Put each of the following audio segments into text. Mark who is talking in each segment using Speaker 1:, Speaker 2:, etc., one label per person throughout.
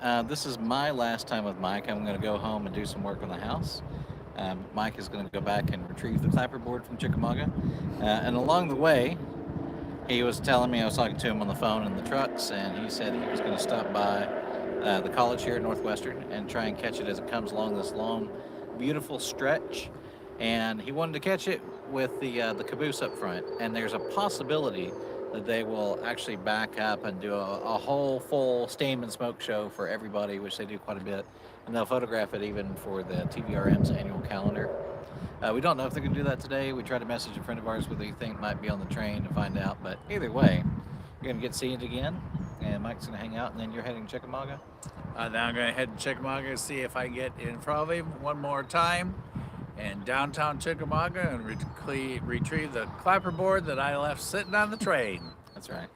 Speaker 1: This is my last time with Mike. I'm going to go home and do some work on the house. Mike is going to go back and retrieve the clapperboard from Chickamauga. And along the way, he was telling me, I was talking to him on the phone in the trucks, and he said he was going to stop by the college here at Northwestern and try and catch it as it comes along this long, beautiful stretch. And he wanted to catch it with the caboose up front. And there's a possibility that they will actually back up and do a whole full steam and smoke show for everybody, which they do quite a bit. And they'll photograph it even for the TVRM's annual calendar. We don't know if they're going to do that today. We tried to message a friend of ours who they think might be on the train to find out. But either way, you're going to get to see it again. And Mike's going to hang out, and then you're heading to Chickamauga.
Speaker 2: Now I'm going to head to Chickamauga to see if I get in front of him one more time in downtown Chickamauga and retrieve the clapperboard that I left sitting on the train.
Speaker 1: That's right.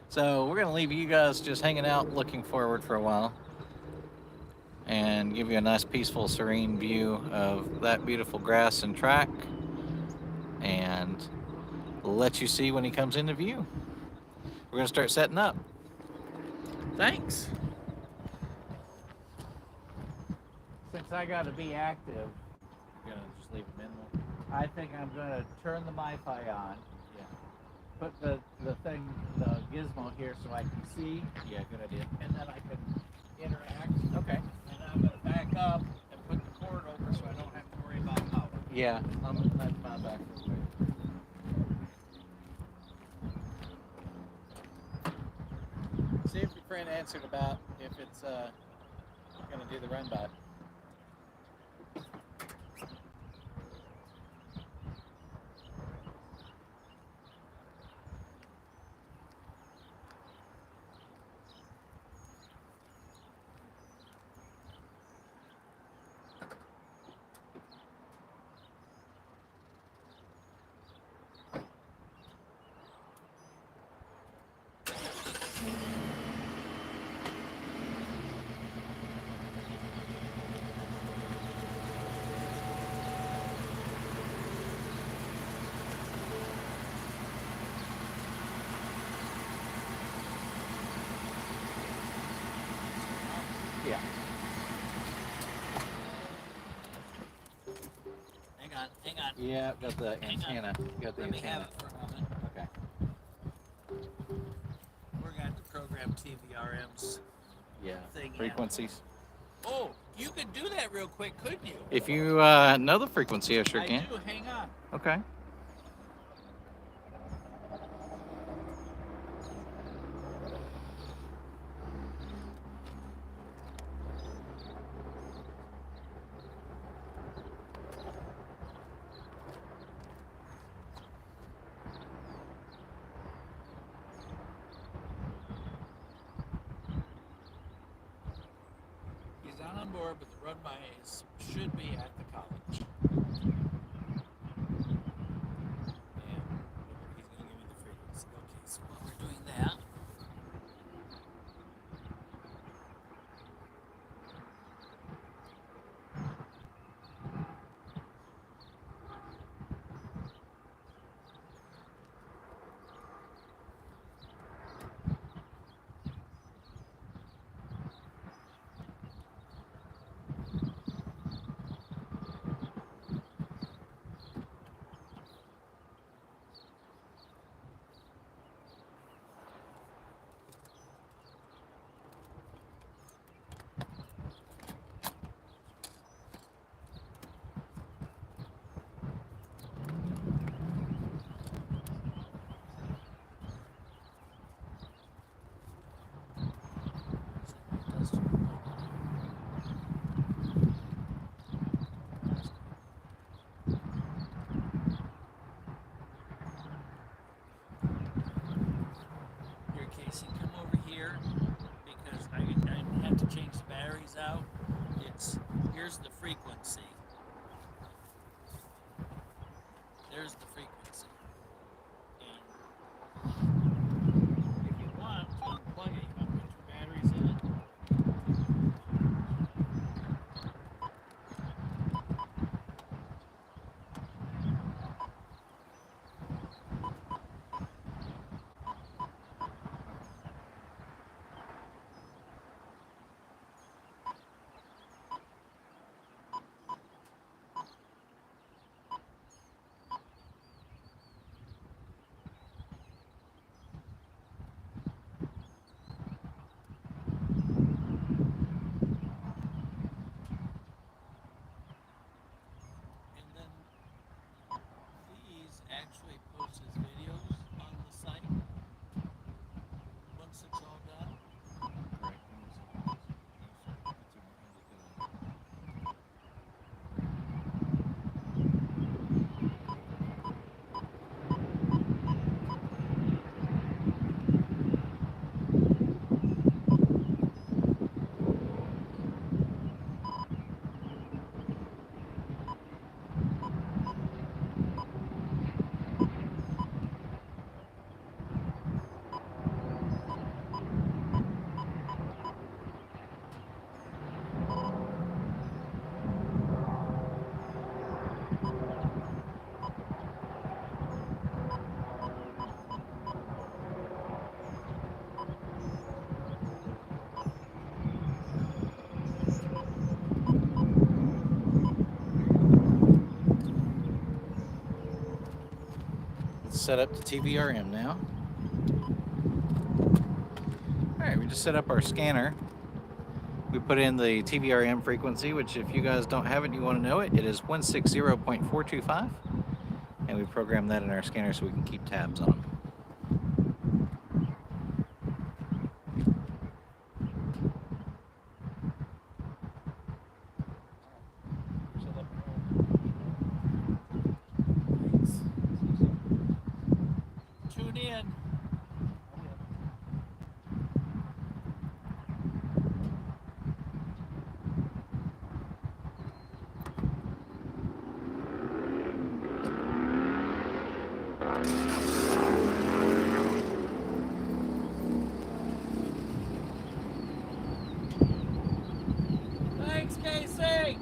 Speaker 1: So we're going to leave you guys just hanging out, looking forward for a while, and give you a nice, peaceful, serene view of that beautiful grass and track, and let you see when he comes into view. We're going to start setting up.
Speaker 2: Thanks. Since I got to be active,
Speaker 1: You're going to just leave him in there?
Speaker 2: I think I'm going to turn the MiFi on. Yeah. Put the gizmo here so I can see.
Speaker 1: Yeah, good idea.
Speaker 2: And then I can interact.
Speaker 1: Okay.
Speaker 2: And I'm going to back up and put the cord over so I don't have to worry about power.
Speaker 1: Yeah, I'm going to back real quick. See if your friend answered about if it's going to do the run by. Yeah.
Speaker 2: Hang on.
Speaker 1: Yeah, got the antenna. Got the
Speaker 2: Let me
Speaker 1: antenna.
Speaker 2: have it for a moment.
Speaker 1: Okay.
Speaker 2: We're going to have to program TVRM's
Speaker 1: Yeah.
Speaker 2: thing.
Speaker 1: Frequencies.
Speaker 2: Oh, you could do that real quick, couldn't you?
Speaker 1: If you know the frequency, I sure can.
Speaker 2: I do. Hang on.
Speaker 1: Okay.
Speaker 2: He's not on board, but the run by should be at the college. And he's going to give me the frequency. Okay, so while we're doing that, here, Casey, come over here because I have to change the batteries out. Here's the frequency. There's the frequency. And if you want to unplug it, you want to put two batteries in it.
Speaker 1: set up to TVRM now. All right, we just set up our scanner. We put in the TVRM frequency, which if you guys don't have it and you want to know it, it is 160.425. And we program that in our scanner so we can keep tabs on them.
Speaker 2: Tune in. Thanks, Casey.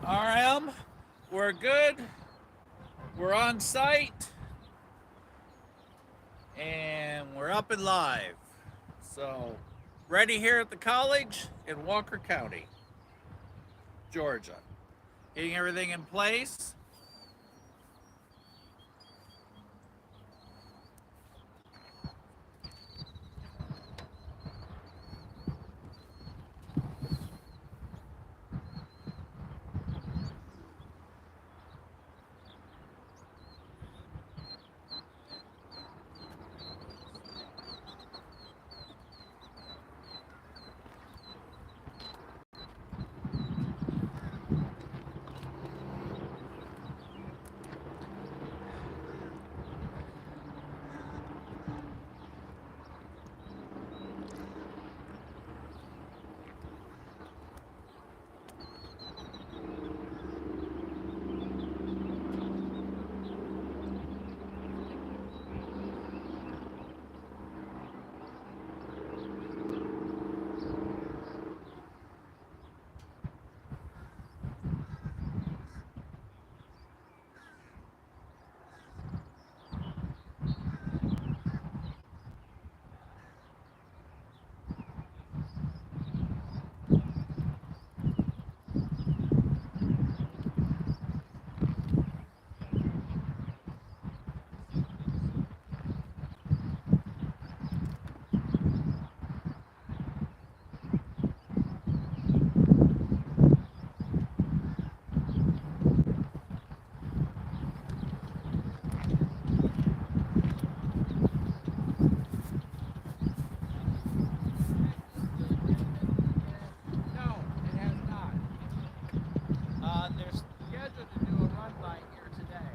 Speaker 2: RM, we're good. We're on site. And we're up and live. So, ready here at the college in Walker County, Georgia. Getting everything in place. No, it has not. They're scheduled to do a run by here today.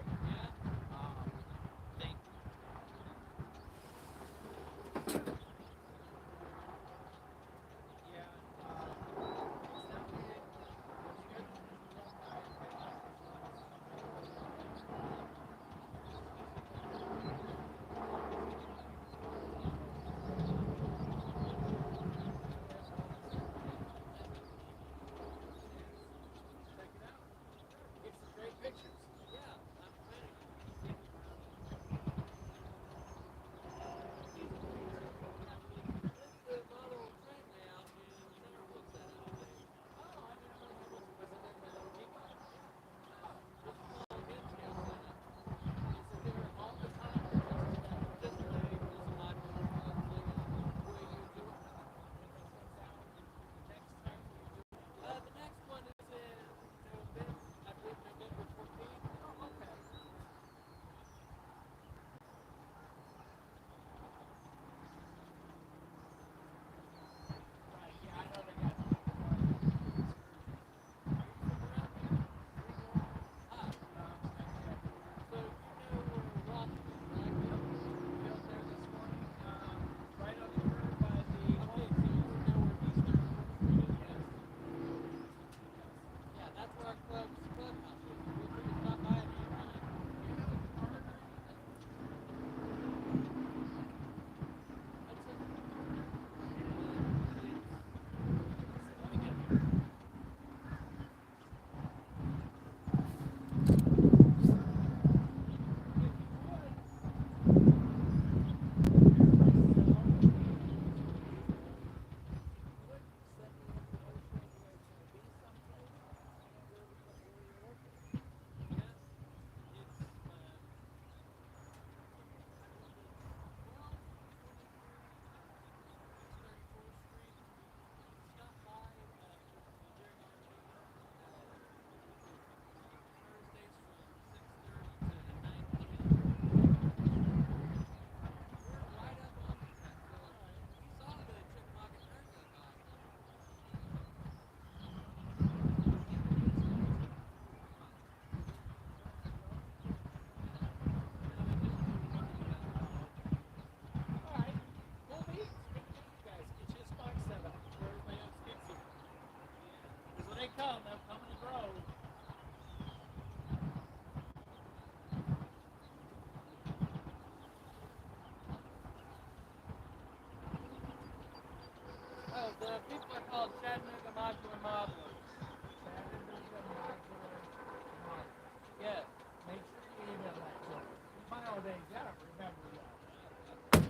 Speaker 2: They come, they'll come in the grove. Oh, the people are called Chattanooga modular modelers. Chattanooga modular modelers. Yes. Make sure you email that to them. In my old days, I don't remember that.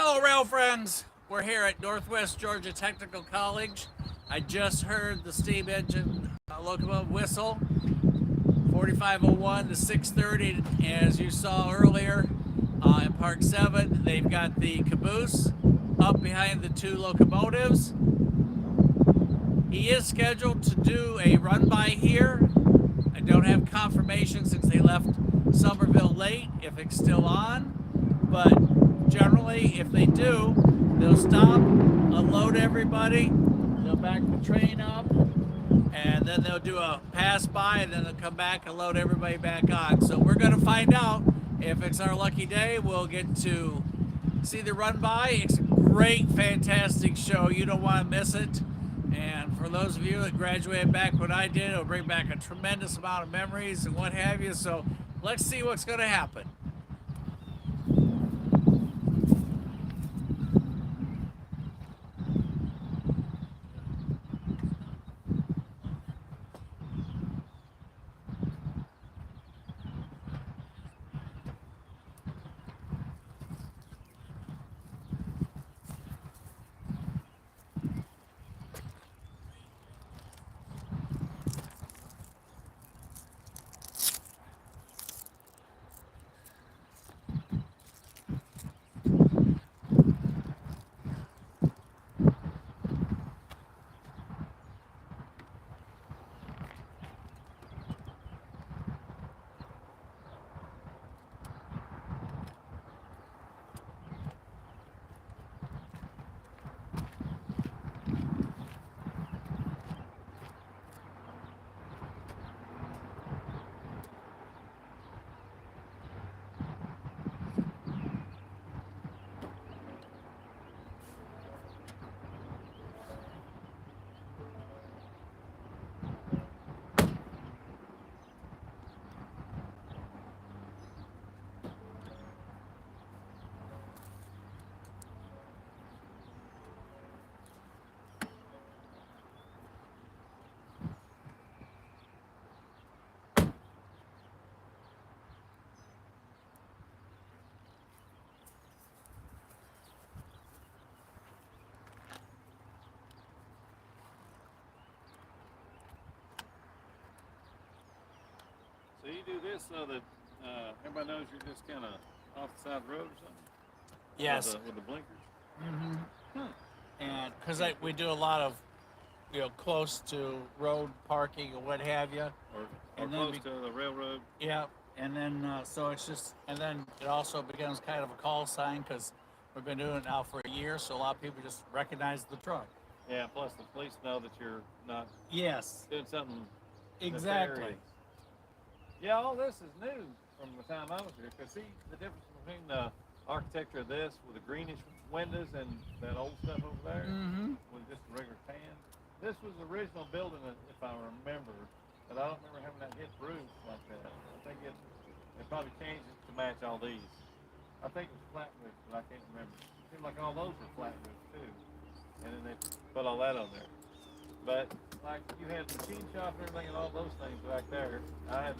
Speaker 2: Hello, rail friends. We're here at Northwest Georgia Technical College. I just heard the steam engine locomotive whistle, 4501 to 630. As you saw earlier in Park 7, they've got the caboose up behind the two locomotives. He is scheduled to do a run-by here. I don't have confirmation since they left Summerville late if it's still on, but generally if they do, they'll stop, unload everybody, they'll back the train up, and then they'll do a pass by, and then they'll come back and load everybody back on. So we're going to find out. If it's our lucky day, we'll get to see the run by. It's a great, fantastic show. You don't want to miss it. And for those of you that graduated back when I did, it'll bring back a tremendous amount of memories and what have you. So let's see what's going to happen.
Speaker 3: So you do this so that everybody knows you're just kind of off the side of the road or something?
Speaker 2: Yes.
Speaker 3: With the blinkers?
Speaker 2: Mm-hmm. And because we do a lot of, close to road parking or what have you.
Speaker 3: Or
Speaker 2: And then
Speaker 3: close to the railroad?
Speaker 2: Yeah, and then so it's just, and then it also becomes kind of a call sign because we've been doing it now for a year, so a lot of people just recognize the truck.
Speaker 3: Yeah, plus the police know that you're not
Speaker 2: Yes,
Speaker 3: doing something
Speaker 2: exactly.
Speaker 3: nefarious. Yeah, all this is new from the time I was here. Because see, the difference between the architecture of this with the greenish windows and that old stuff over there
Speaker 2: Mm-hmm.
Speaker 3: with just a regular tan. This was the original building, if I remember, but I don't remember having that hip roof like that. I think they probably changed it to match all these. I think it was flat roof, but I can't remember. It seemed like all those were flat roofs too, and then they put all that on there. But like you had the machine shop and everything and all those things back there. I had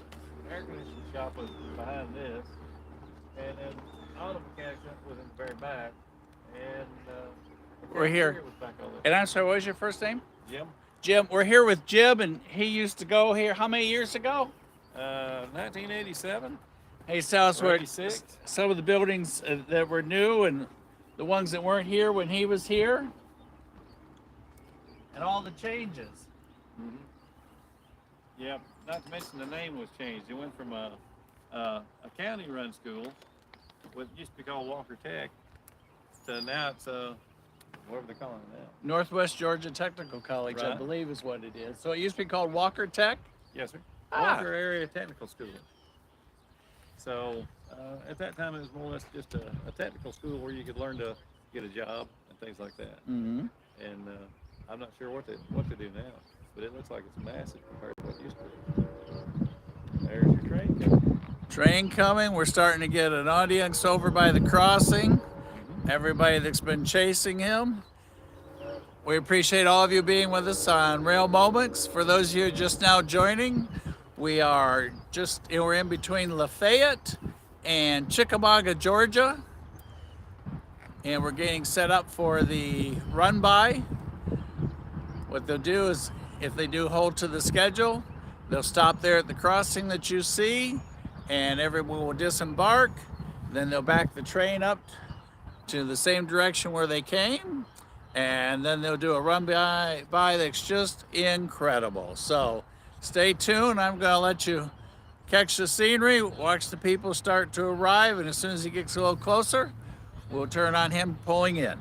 Speaker 3: air conditioning shop was behind this, and then auto mechanics was in the very back, and
Speaker 2: We're here.
Speaker 3: was back over there.
Speaker 2: And I'm sorry, what was your first name?
Speaker 3: Jim,
Speaker 2: Jim. We're here with Jim, and he used to go here how many years ago?
Speaker 3: 1987.
Speaker 2: Hey, tell us
Speaker 3: Or
Speaker 2: where
Speaker 3: 86.
Speaker 2: some of the buildings that were new and the ones that weren't here when he was here, and all the changes.
Speaker 3: Mm-hmm. Yep. Not to mention the name was changed. It went from a county-run school, what used to be called Walker Tech, to now it's whatever they're calling it now.
Speaker 2: Northwest Georgia Technical College, I
Speaker 3: Right.
Speaker 2: believe, is what it is. So it used to be called Walker Tech.
Speaker 3: Yes, sir.
Speaker 2: Ah.
Speaker 3: Walker Area Technical School. So at that time, it was more or less just a technical school where you could learn to get a job and things like that.
Speaker 2: Mm-hmm.
Speaker 3: And I'm not sure what to do now, but it looks like it's massive compared to what it used to be. There's your train coming.
Speaker 2: Train coming. We're starting to get an audience over by the crossing.
Speaker 3: Mm-hmm.
Speaker 2: Everybody that's been chasing him. We appreciate all of you being with us on Rail Moments. For those of you just now joining, we're in between Lafayette and Chickamauga, Georgia. and we're getting set up for the run by. What they'll do is, if they do hold to the schedule, they'll stop there at the crossing that you see, and everyone will disembark. Then they'll back the train up to the same direction where they came, and then they'll do a run by that's just incredible. So stay tuned. I'm going to let you catch the scenery, watch the people start to arrive, and as soon as he gets a little closer, we'll turn on him pulling in.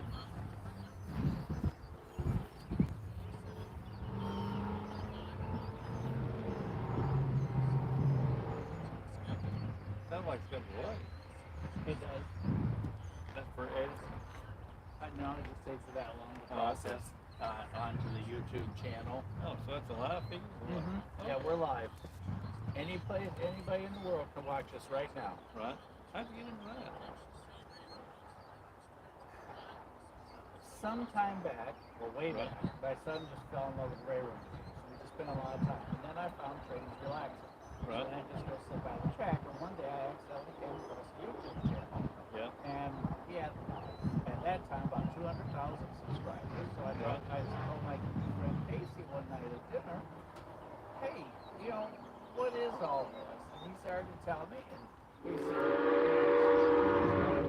Speaker 3: Sounds like it's gonna be late.
Speaker 2: It does.
Speaker 3: That's for Edison.
Speaker 2: No, it just takes it that long to
Speaker 3: Oh, okay.
Speaker 2: process onto the YouTube channel.
Speaker 3: Oh, so that's a live feed?
Speaker 2: Yeah, we're live. Anybody in the world can watch us right now.
Speaker 3: Right. How'd you get into that?
Speaker 2: Some time back, well, way back, my son just fell in love with railroad music. So we just spent a lot of time. And then I found trains relaxing.
Speaker 3: Right.
Speaker 2: And I just go sit by the track. And one day I accidentally came across a YouTube channel.
Speaker 3: Yeah.
Speaker 2: And he had, at that time, about 200,000 subscribers. So I told my friend Casey one night at dinner, hey, you know, what is all this? And he started to tell me, and he said,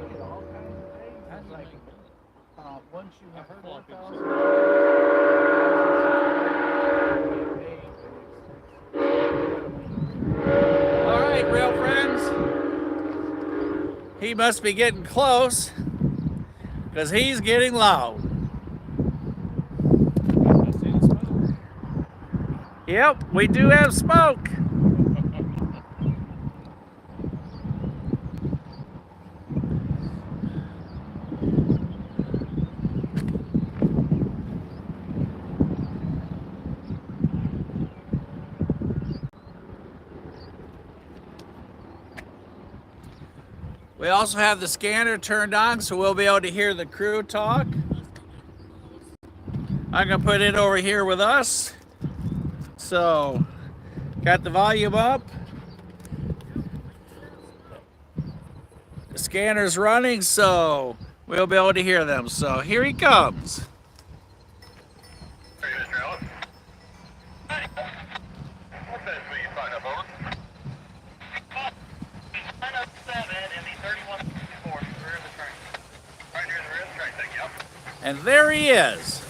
Speaker 2: you know, all kinds of things. I was like, once you have
Speaker 3: heard a lot of people
Speaker 2: 4,000. All right, real friends. He must be getting close because he's getting loud.
Speaker 3: I see the smoke.
Speaker 2: Yep, we do have smoke. We also have the scanner turned on, so we'll be able to hear the crew talk. I'm gonna put it over here with us. So, got the volume up. The scanner's running, so we'll be able to hear them. So here he comes.
Speaker 4: Hey, Mr. Ellis. What bed will you sign up over? 907 and the 3164, rear of the train. Right near the rear of the train, thank you.
Speaker 2: And there he is.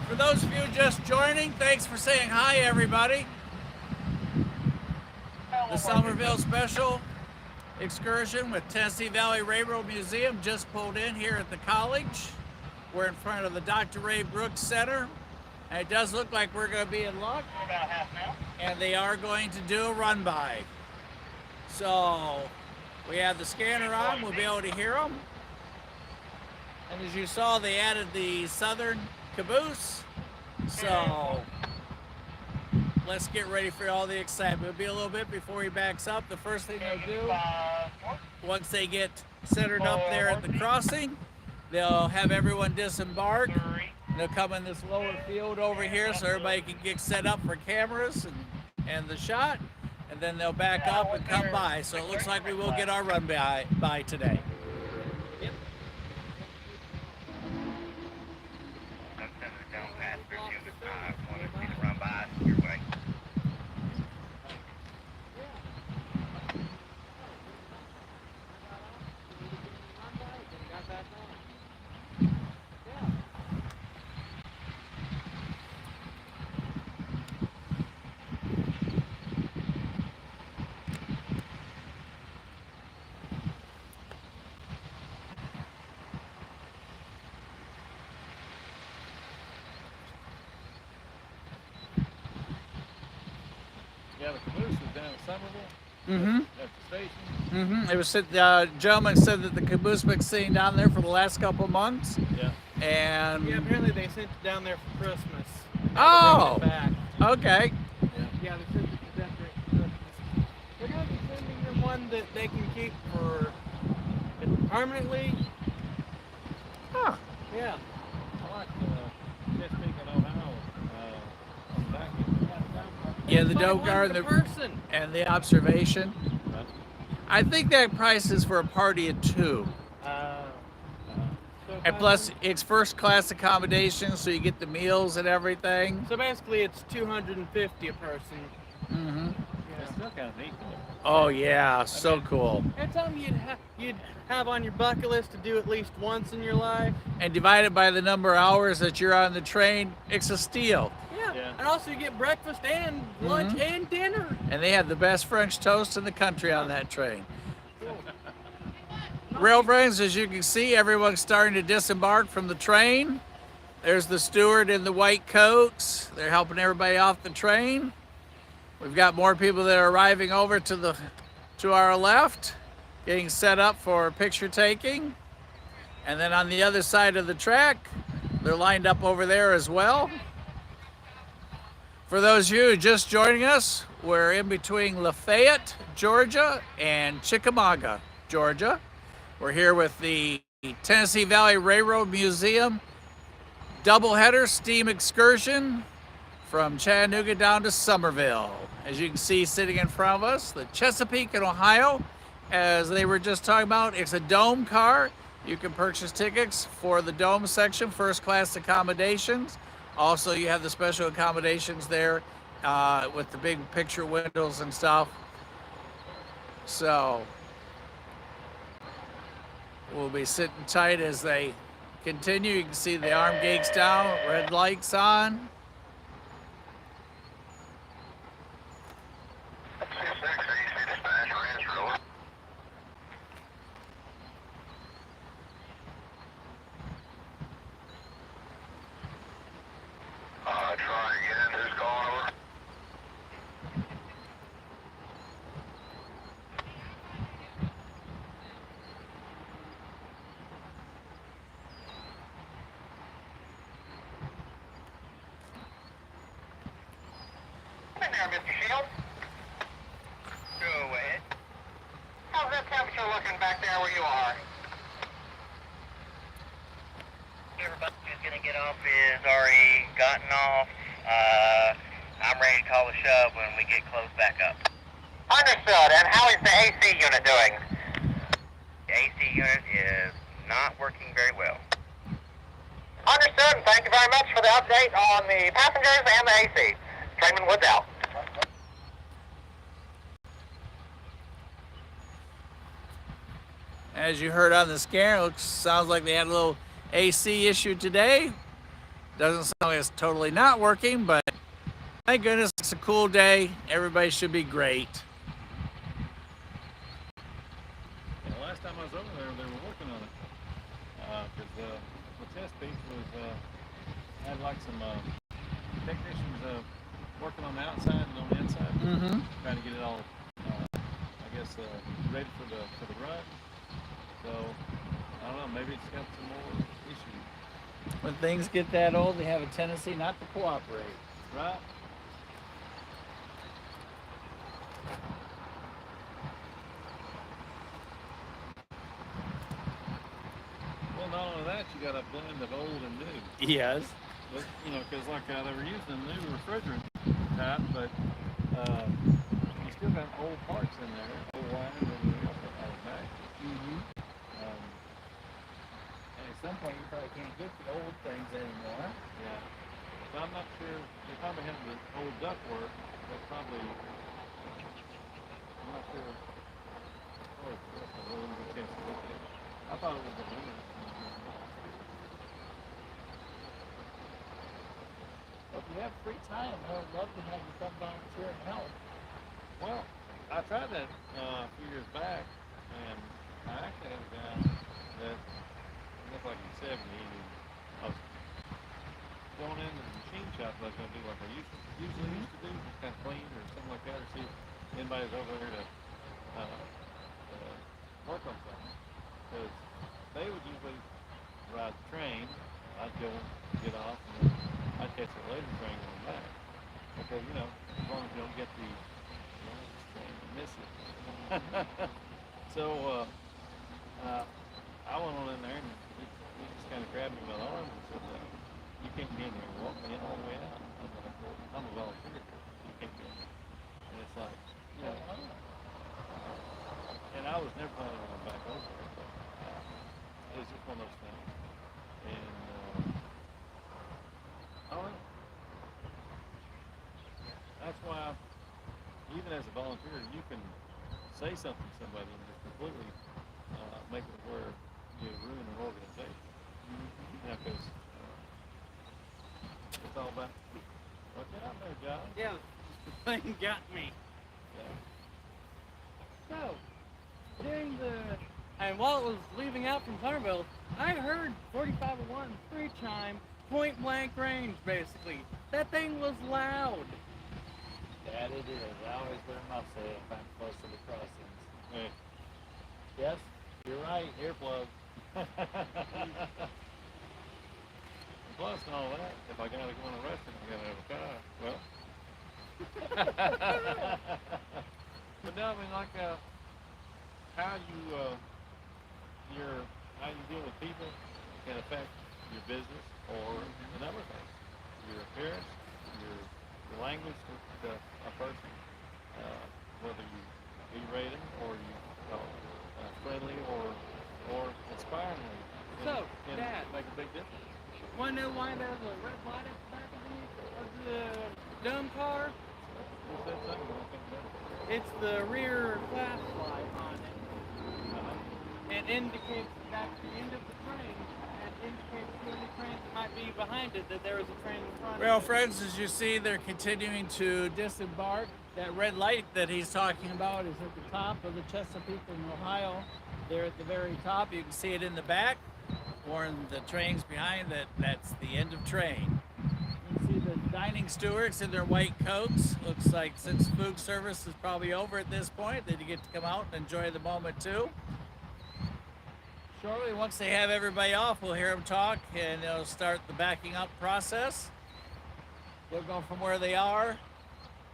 Speaker 2: For those of you just joining, thanks for saying hi, everybody. The Summerville special excursion with Tennessee Valley Railroad Museum just pulled in here at the college. We're in front of the Dr. Ray Brooks Center. And it does look like we're going to be in luck.
Speaker 4: We're about half now.
Speaker 2: And they are going to do a run by. So we have the scanner on, we'll be able to hear them. And as you saw, they added the southern caboose. So let's get ready for all the excitement. It'll be a little bit before he backs up. The first thing they'll do, once they get centered up there at the crossing, they'll have everyone disembark. They'll come in this lower field over here so everybody can get set up for cameras and the shot. And then they'll back up and come by. So it looks like we will get our run by today.
Speaker 3: Yep. Yeah, the caboose was down at Summerville.
Speaker 2: Mm-hmm.
Speaker 3: At the station.
Speaker 2: Mm-hmm. It was gentleman said that the caboose been sitting down there for the last couple of months.
Speaker 3: Yeah.
Speaker 2: And
Speaker 5: Yeah, apparently they sent it down there for Christmas. Now
Speaker 2: oh,
Speaker 5: they're bringing it back.
Speaker 2: okay.
Speaker 5: Yeah, they sent it to them for Christmas. They're gonna be sending them one that they can keep for permanently.
Speaker 2: Huh.
Speaker 5: Yeah.
Speaker 3: I like Chesapeake and Ohio on the back end.
Speaker 2: Yeah, the
Speaker 5: Buy
Speaker 2: dough
Speaker 5: one
Speaker 2: guard
Speaker 5: for
Speaker 2: and
Speaker 5: the person.
Speaker 2: the observation.
Speaker 3: Right.
Speaker 2: I think that price is for a party of 2.
Speaker 5: So if
Speaker 2: And
Speaker 5: I
Speaker 2: plus,
Speaker 5: win-
Speaker 2: it's first class accommodation, so you get the meals and everything.
Speaker 5: so basically, it's $250 a person.
Speaker 2: Mm-hmm.
Speaker 3: It's
Speaker 5: Yeah.
Speaker 3: still kind of neat though.
Speaker 2: Oh yeah, so cool.
Speaker 5: It's something you'd have on your bucket list to do at least once in your life.
Speaker 2: And divided by the number of hours that you're on the train, it's a steal.
Speaker 5: Yeah.
Speaker 3: Yeah.
Speaker 5: And also, you get breakfast and lunch and dinner.
Speaker 2: And they have the best French toast in the country on that train. Rail friends, as you can see, everyone's starting to disembark from the train. There's the steward in the white coats. They're helping everybody off the train. We've got more people that are arriving over to our left, getting set up for picture taking. And then on the other side of the track, they're lined up over there as well. For those of you just joining us, we're in between Lafayette, Georgia, and Chickamauga, Georgia. We're here with the Tennessee Valley Railroad Museum doubleheader steam excursion from Chattanooga down to Summerville. As you can see sitting in front of us, the Chesapeake in Ohio, as they were just talking about, it's a dome car. You can purchase tickets for the dome section, first class accommodations. Also, you have the special accommodations there with the big picture windows and stuff. So we'll be sitting tight as they continue. You can see the arm gates down, red lights on.
Speaker 4: Try again. Who's going over? Come in there, Mr. Shields. Go ahead. How's that temperature looking back there where you are? Everybody who's going to get off is already gotten off. I'm ready to call the shove when we get close back up. Understood. And how is the AC unit doing? The AC unit is not working very well. Understood. And thank you very much for the update on the passengers and the AC. Trainman Woods out.
Speaker 2: As you heard on the scanner, sounds like they had a little AC issue today. Doesn't sound like it's totally not working, but thank goodness it's a cool day. Everybody should be great.
Speaker 3: Yeah, the last time I was over there, they were working on it. Because the Chesapeake was had like some technicians working on the outside and on the inside, trying to get it all, I guess, ready for the run. So I don't know. Maybe it's got some more issues.
Speaker 2: When things get that old, they have a tendency not to cooperate.
Speaker 3: Right? Well, not only that, you got a blend of old and new.
Speaker 2: Yes.
Speaker 3: But, you know, because like they were using a new refrigerant type, but you still got old parts in there, old wires and everything else out of back.
Speaker 2: And at some point, you probably can't get the old things anymore.
Speaker 3: Yeah. So I'm not sure. They probably have the old ductwork. They probably. I'm not sure. Oh, that's a really good chance to look at it. I thought it was a winner.
Speaker 2: If you have free time, I would love to have you come volunteer and help.
Speaker 3: Well, I tried that a few years back, and I actually had a guy that looked like he's 70. I was going into the machine shop. I was going to do like I usually used to do, just kind of clean or something like that, or see somebody's over here to work on something, because they would usually ride the train. I'd go get off, and then I'd catch a later train going back. Because, you know, as long as you don't get the last train, you miss it. So I went on in there, and he just kind of grabbed me by the arm and said, you can't be in here. Walk me in all the way out. I'm like, well, I'm a volunteer. You can't be in here. And it's like, you know, and I was never planning on going back over there, but it was just one of those things. And I don't know. That's why, even as a volunteer, you can say something to somebody and just completely make it where you ruin an organization. You know, because it's all about, watch out there, John.
Speaker 5: Yeah, the thing got me.
Speaker 3: Yeah.
Speaker 5: So, during and while it was leaving out from Summerville, I heard 4501 three chime, point blank range, basically. That thing was loud.
Speaker 6: That it is. I always wear my say if I'm close to the crossings.
Speaker 3: Hey.
Speaker 6: Yes, you're right. Earplug.
Speaker 3: Plus and all that, if I gotta go in a restaurant, I gotta have a car. Well. But no, I mean, like, how you deal with people can affect your business or a number of things. Your appearance, your language with a person, whether you berate them or you friendly or inspiringly.
Speaker 5: So,
Speaker 3: can
Speaker 5: Dad,
Speaker 3: make a big difference.
Speaker 5: wanna know why there's a red light at the back of the dumb car?
Speaker 3: Who said something? I don't think that.
Speaker 5: It's the rear flashlight on it. It indicates that's the end of the train, and indicates to any trains that might be behind it that there is a train in front
Speaker 2: Well,
Speaker 5: of it.
Speaker 2: friends, as you see, they're continuing to disembark. That red light that he's talking about is at the top of the Chesapeake in Ohio. There at the very top, you can see it in the back, or in the trains behind that. That's the end of train. You can see the dining stewards in their white coats. Looks like since food service is probably over at this point, that you get to come out and enjoy the moment too. Shortly, once they have everybody off, we'll hear them talk, and they'll start the backing up process. They'll go from where they are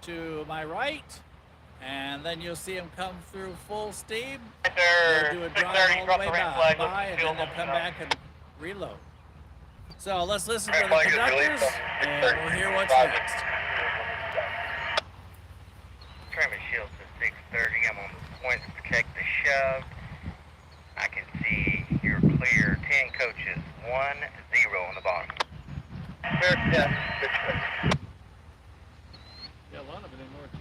Speaker 2: to my right, and then you'll see them come through full steam. They'll do a drive all the way by, and then they'll come back and reload. So let's listen to the conductors, and we'll hear what's next.
Speaker 4: Traffic shield says 6:30. I'm on the point to protect the shove. I can see you're clear. 10 coaches, 1-0 on the bottom. Clear step.
Speaker 3: Yeah, a lot of it anymore, it's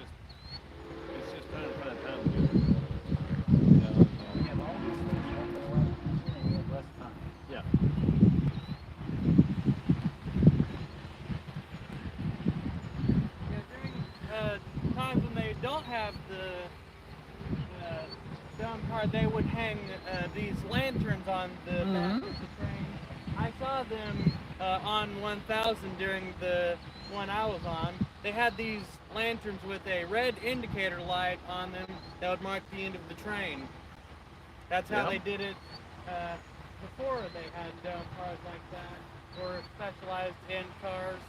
Speaker 3: just trying to find time to do it.
Speaker 6: We have all these things on the way, we have less time.
Speaker 3: Yeah.
Speaker 5: Yeah, during times when they don't have the dumb car, they would hang these lanterns on the back of the train. I saw them on 1000 during the one I was on. They had these lanterns with a red indicator light on them that would mark the end of the train. That's how they did it before they had dumb cars like that, or specialized end cars.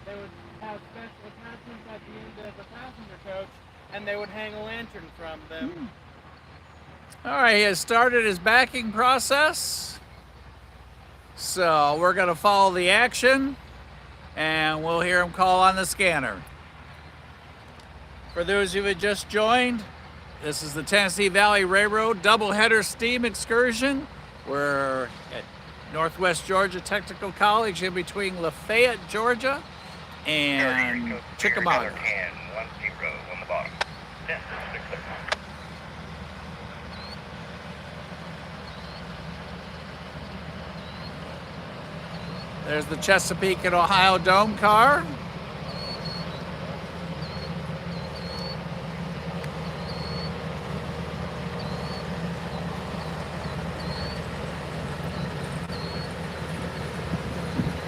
Speaker 5: They would have special attachments at the end of the passenger coach, and they would hang a lantern from them.
Speaker 2: All right, he has started his backing process. So we're going to follow the action, and we'll hear him call on the scanner. For those of you who have just joined, this is the Tennessee Valley Railroad doubleheader steam excursion. We're at Northwest Georgia Technical College in between Lafayette, Georgia, and Chickamauga.
Speaker 4: 10, 1-0 on the bottom. Yeah,
Speaker 2: There's the Chesapeake and Ohio Dome car.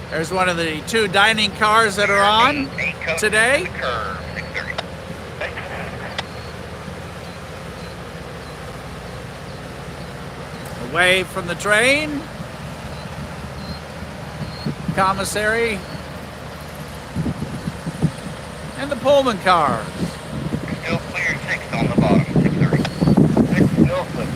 Speaker 2: There's one of the two dining cars that are on today.
Speaker 4: Curve, 6:30.
Speaker 2: Away from the train. Commissary. And the Pullman cars.
Speaker 4: Still clear 6 on the bottom, 630. It's still clear.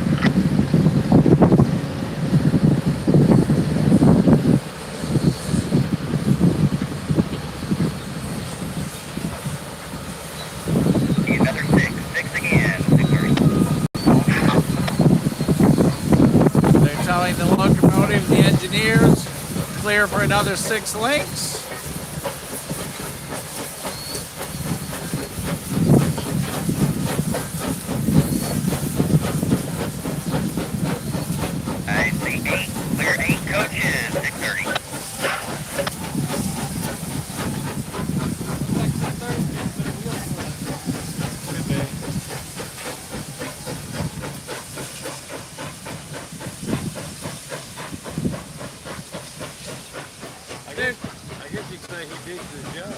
Speaker 4: Another 6 again, 630.
Speaker 2: They're telling the locomotive, the engineers, clear for another 6 links.
Speaker 4: I see 8, clear 8 coaches, 630.
Speaker 3: I guess you could say he digs his job.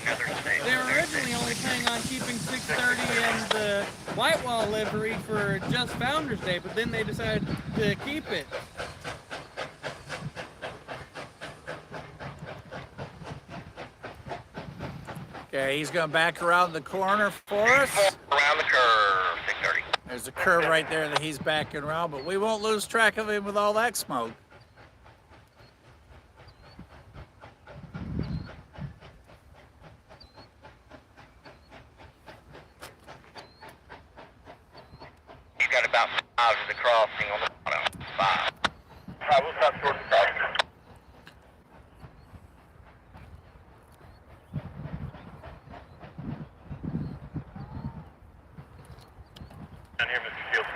Speaker 4: Another 6.
Speaker 5: They were originally only planning on keeping 630 and the Whitewall livery for just Founders Day, but then they decided to keep it.
Speaker 2: Okay, he's going back around the corner for us.
Speaker 4: Around the curve, 630.
Speaker 2: There's a curve right there that he's backing around, but we won't lose track of him with all that smoke.
Speaker 4: He's got about 5 to the crossing on the bottom. 5. Alright, we'll stop short of the crossing. Down here, Mr. Shields.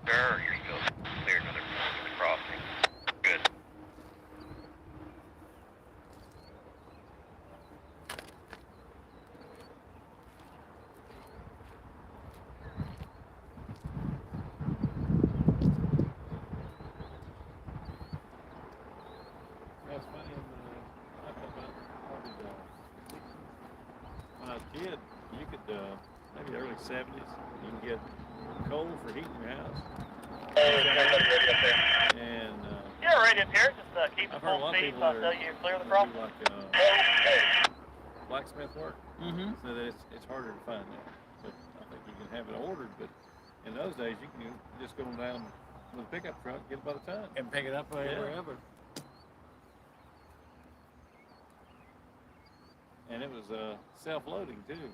Speaker 4: Sir, you're still clear to the crossing. Good.
Speaker 3: That's funny. I thought about when I was a kid, you could, maybe early 70s, you can get coal for heating your house. And
Speaker 4: Yeah, right up here. Just keep
Speaker 3: I've heard a lot of people that
Speaker 4: until you clear the
Speaker 3: do
Speaker 4: crossing.
Speaker 3: like blacksmith work,
Speaker 5: Mm-hmm.
Speaker 3: so that it's harder to find that. But I think you can have it ordered. But in those days, you can just go down with a pickup truck, get it by the ton.
Speaker 2: And pick it up wherever.
Speaker 3: And it was self-loading too.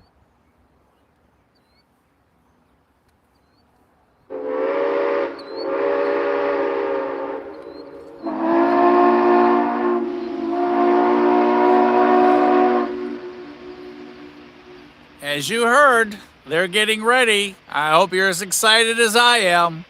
Speaker 2: As you heard, they're getting ready. I hope you're as excited as I am.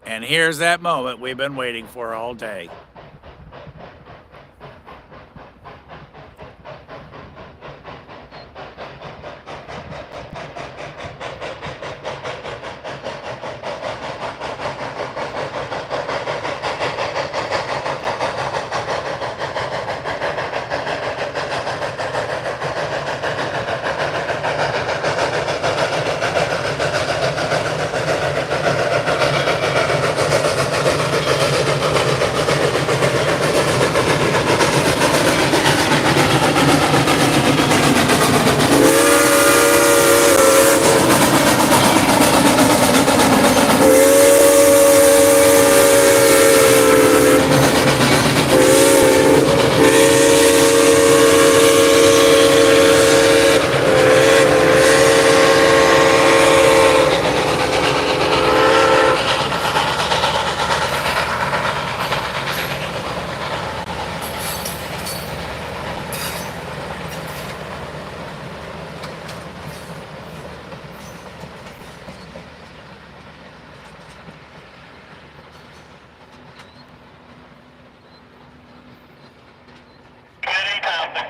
Speaker 2: And here's that moment we've been waiting for all day.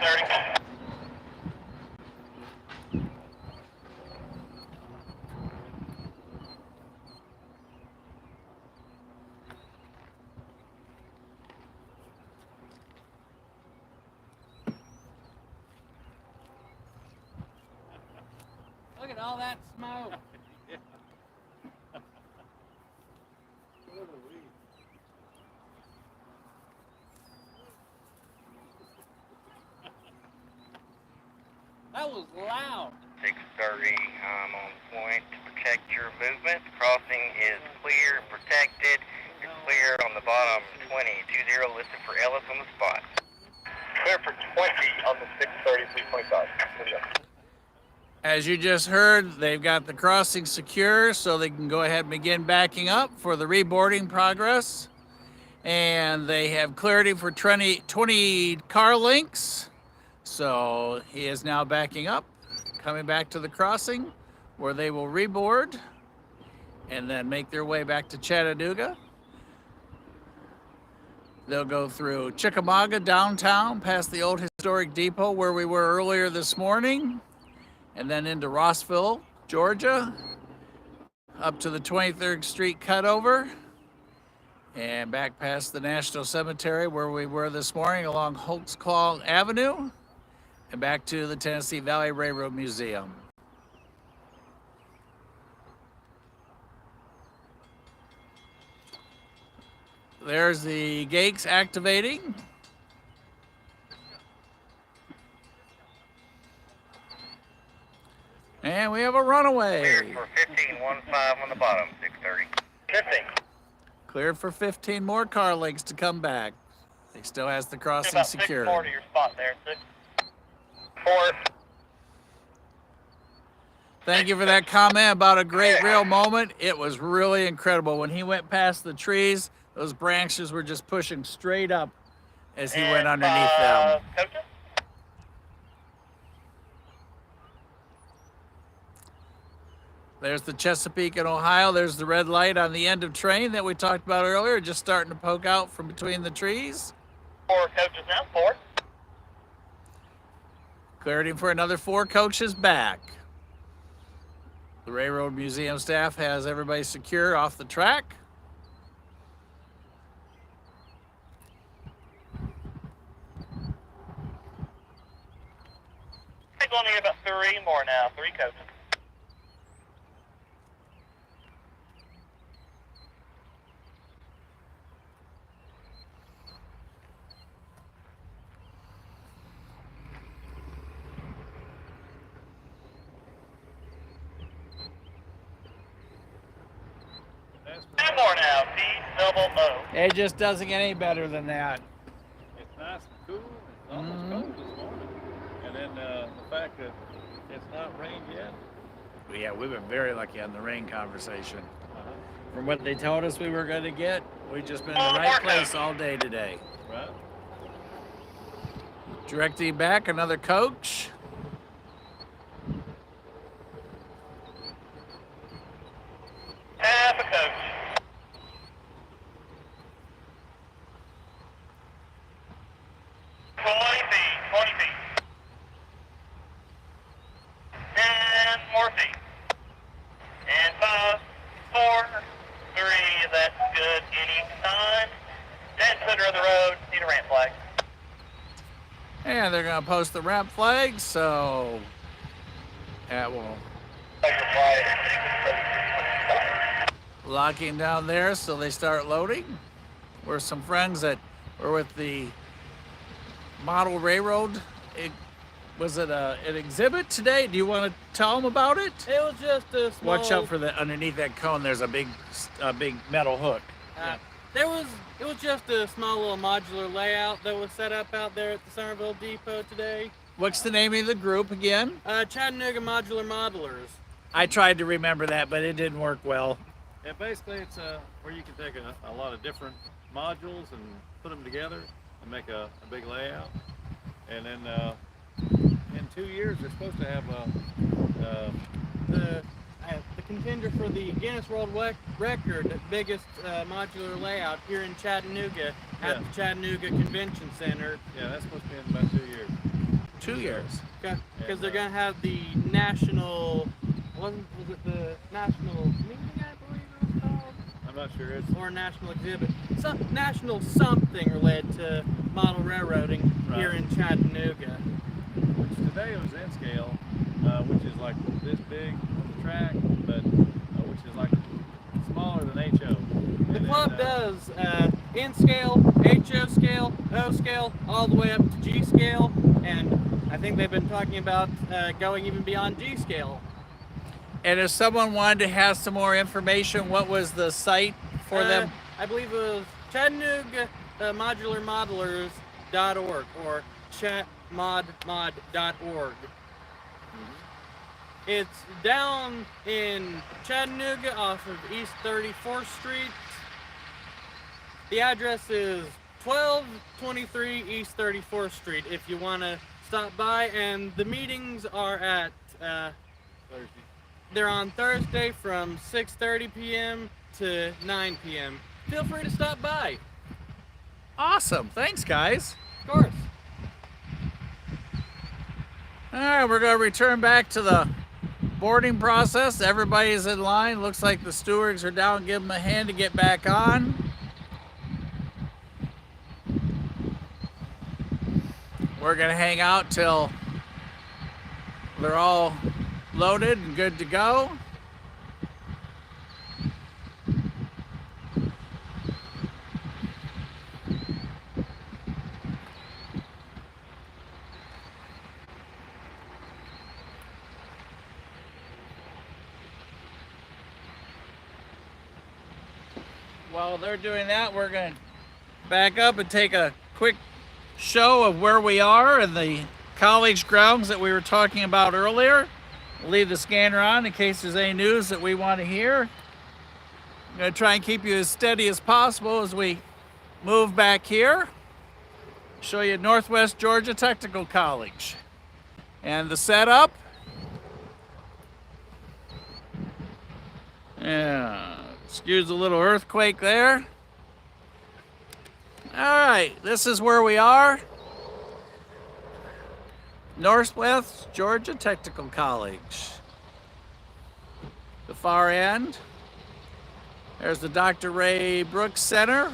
Speaker 4: 6:30.
Speaker 2: Look at all that smoke. That was loud.
Speaker 4: 6:30, I'm on point to protect your movement. Crossing is clear, protected. You're clear on the bottom 20, 20 listed for Ellis on the spot. Clear for 20 on the 6:30, 325.
Speaker 2: As you just heard, they've got the crossing secure so they can go ahead and begin backing up for the reboarding progress. And they have clarity for 20 car lengths. So he is now backing up, coming back to the crossing where they will reboard and then make their way back to Chattanooga. They'll go through Chickamauga downtown, past the old historic depot where we were earlier this morning, and then into Rossville, Georgia, up to the 23rd Street cutover, and back past the National Cemetery where we were this morning along Holtzclaw Avenue, and back to the Tennessee Valley Railroad Museum. There's the gates activating. And we have a runaway.
Speaker 4: Cleared for 15.15 on the bottom, 6:30. 15.
Speaker 2: Cleared for 15 more car lengths to come back. He still has the crossing
Speaker 4: About
Speaker 2: secured.
Speaker 4: 6 more to your spot there, 6. 4.
Speaker 2: Thank you for that comment about a great rail moment. It was really incredible. When he went past the trees, those branches were just pushing straight up as he went underneath them.
Speaker 4: Coaches?
Speaker 2: There's the Chesapeake in Ohio. There's the red light on the end of train that we talked about earlier, just starting to poke out from between the trees.
Speaker 4: 4 coaches now, 4.
Speaker 2: Clarity for another 4 coaches back. The Railroad Museum staff has everybody secure off the track.
Speaker 4: I think we'll need about 3 more now, 3 coaches. Two more now, C-double-O.
Speaker 2: It just doesn't get any better than that.
Speaker 3: It's nice and cool. It's almost cold this morning. And then the fact that it's not rained yet.
Speaker 2: Yeah, we've been very lucky on the rain conversation.
Speaker 3: Uh-huh.
Speaker 2: From what they told us we were going to get, we've just been in the right place all day today.
Speaker 3: Right?
Speaker 2: Directing back, another coach.
Speaker 4: Half a coach. $20 feet. 10 more feet. And 5, 4, 3, that's good. Anytime. Dead center of the road, need a ramp flag.
Speaker 2: And they're going to post the ramp flag, so that will locking down there, so they start loading. We're some friends that were with the model railroad. Was it an exhibit today? Do you want to tell them about it?
Speaker 5: It was just a small.
Speaker 2: Watch out for the underneath that cone. There's a big metal hook.
Speaker 5: It was just a small little modular layout that was set up out there at the Summerville depot today.
Speaker 2: What's the name of the group again?
Speaker 5: Chattanooga Modular Modelers.
Speaker 2: I tried to remember that, but it didn't work well.
Speaker 3: Yeah, basically it's where you can take a lot of different modules and put them together and make a big layout. And then in 2 years they're supposed to have
Speaker 5: The contender for the Guinness World Record, the biggest modular layout here in Chattanooga at the Chattanooga Convention Center.
Speaker 3: yeah, that's supposed to be in about 2 years.
Speaker 2: 2 years.
Speaker 5: Because they're gonna have the national. Was it the national meeting? I believe it was called.
Speaker 3: I'm not sure. It's
Speaker 5: Or national exhibit. Some national something related to model railroading here in Chattanooga.
Speaker 3: which today was N scale, which is like this big on the track, but which is like smaller than HO.
Speaker 5: The
Speaker 3: And
Speaker 5: club
Speaker 3: then,
Speaker 5: does N scale, HO scale, O scale, all the way up to G scale, and I think they've been talking about going even beyond G scale.
Speaker 2: And if someone wanted to have some more information, what was the site for them?
Speaker 5: I believe it was Chattanooga modularmodelers.org or chatmodmod.org. It's down in Chattanooga off of East 34th Street. The address is 1223 East 34th Street if you want to stop by, and the meetings are at
Speaker 3: Thursday.
Speaker 5: they're on Thursday from 6:30 p.m. to 9 p.m. Feel free to stop by.
Speaker 2: Awesome. Thanks, guys.
Speaker 5: Of course.
Speaker 2: All right, we're going to return back to the boarding process. Everybody's in line. Looks like the stewards are down. Give them a hand to get back on. We're going to hang out till they're all loaded and good to go. While they're doing that, we're going to back up and take a quick show of where we are in the college grounds that we were talking about earlier. We'll leave the scanner on in case there's any news that we want to hear. I'm going to try and keep you as steady as possible as we move back here. Show you Northwest Georgia Technical College. And the setup. Yeah, excuse a little earthquake there. All right, this is where we are. Northwest Georgia Technical College. The far end. There's the Dr. Ray Brooks Center.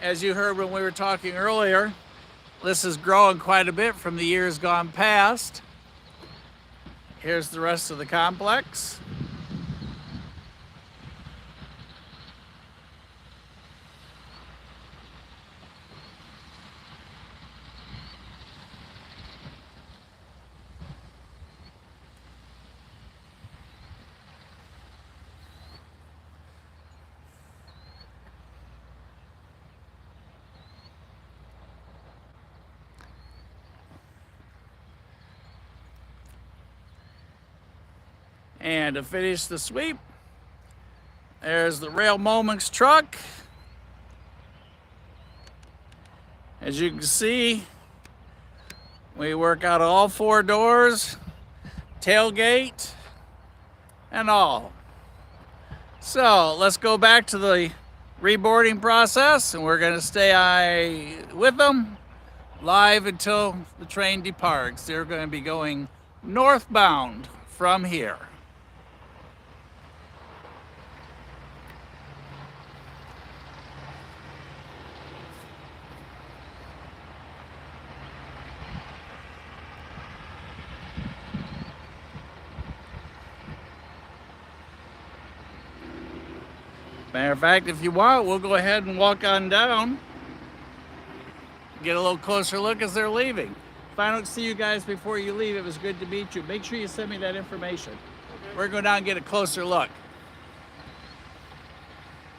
Speaker 2: As you heard when we were talking earlier, this is growing quite a bit from the years gone past. Here's the rest of the complex. And to finish the sweep, there's the Rail Moments truck. As you can see, we work out all 4 doors, tailgate, and all. So let's go back to the reboarding process, and we're going to stay with them live until the train departs. They're going to be going northbound from here. Matter of fact, if you want, we'll go ahead and walk on down. Get a little closer look as they're leaving. If I don't see you guys before you leave, it was good to meet you. Make sure you send me that information. We're going to go down and get a closer look.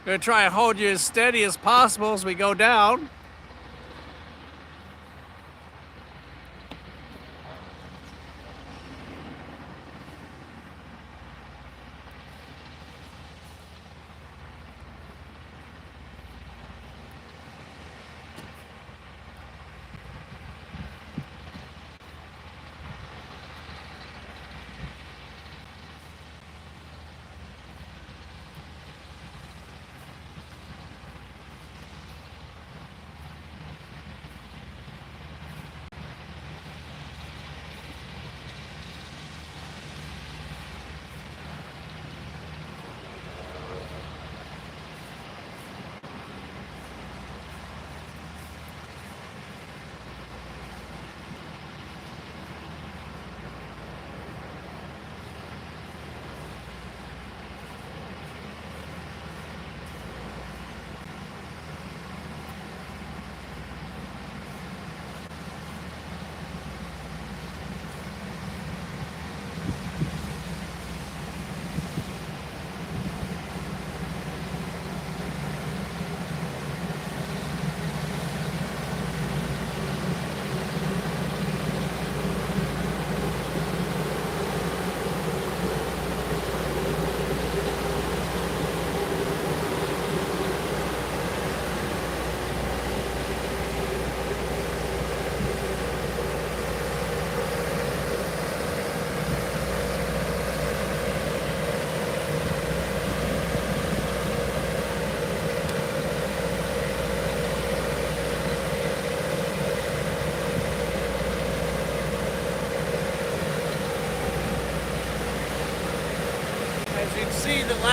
Speaker 2: Going to try and hold you as steady as possible as we go down.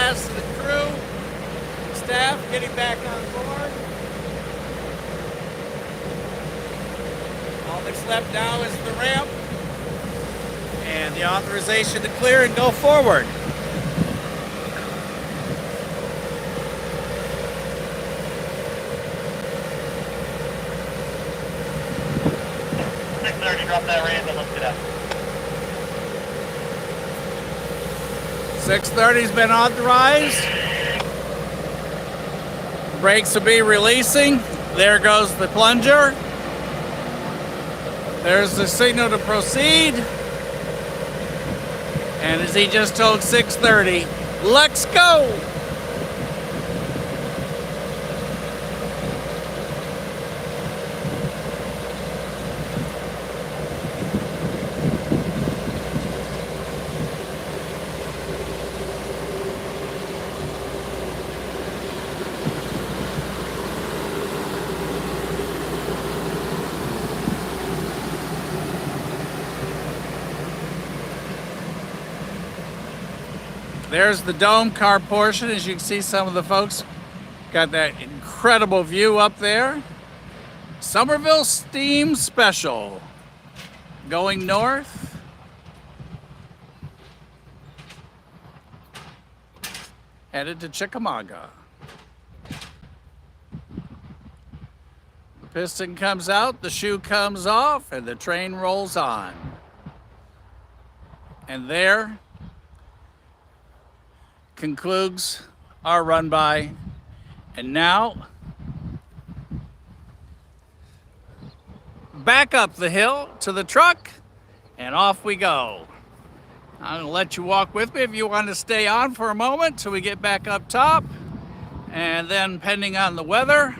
Speaker 2: rest of the crew, staff getting back on board. All that's left now is the ramp and the authorization to clear and go forward.
Speaker 4: Drop that ramp and lift it up.
Speaker 2: 630's been authorized. Brakes will be releasing. There goes the plunger. There's the signal to proceed. And as he just told 630, let's go! There's the dome car portion. As you can see, some of the folks got that incredible view up there. Summerville Steam Special going north. Headed to Chickamauga. The piston comes out, the shoe comes off, and the train rolls on. And there concludes our run by. And now back up the hill to the truck and off we go. I'm gonna let you walk with me if you want to stay on for a moment till we get back up top, and then depending on the weather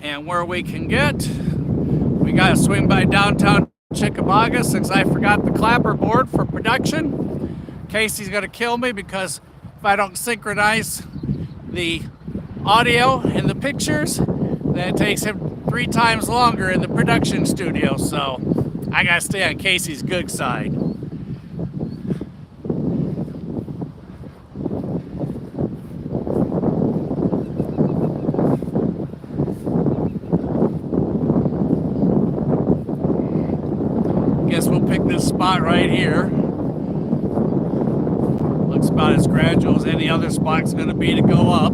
Speaker 2: and where we can get, we gotta swing by downtown Chickamauga since I forgot the clapperboard for production. Casey's gonna kill me because if I don't synchronize the audio and the pictures, then it takes him 3 times longer in the production studio. So I gotta stay on Casey's good side. Guess we'll pick this spot right here. Looks about as gradual as any other spot's going to be to go up.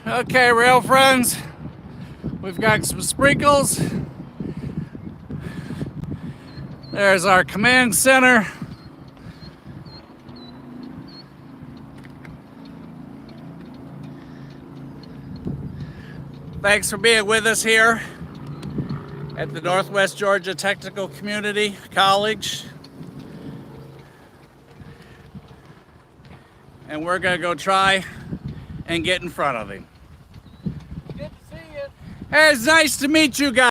Speaker 2: Okay, rail friends, we've got some sprinkles. There's our command center. Thanks for being with us here at the Northwest Georgia Technical Community College. And we're gonna go try and get in front of him.
Speaker 5: Good to see you.
Speaker 2: Hey, it's nice to meet you guys.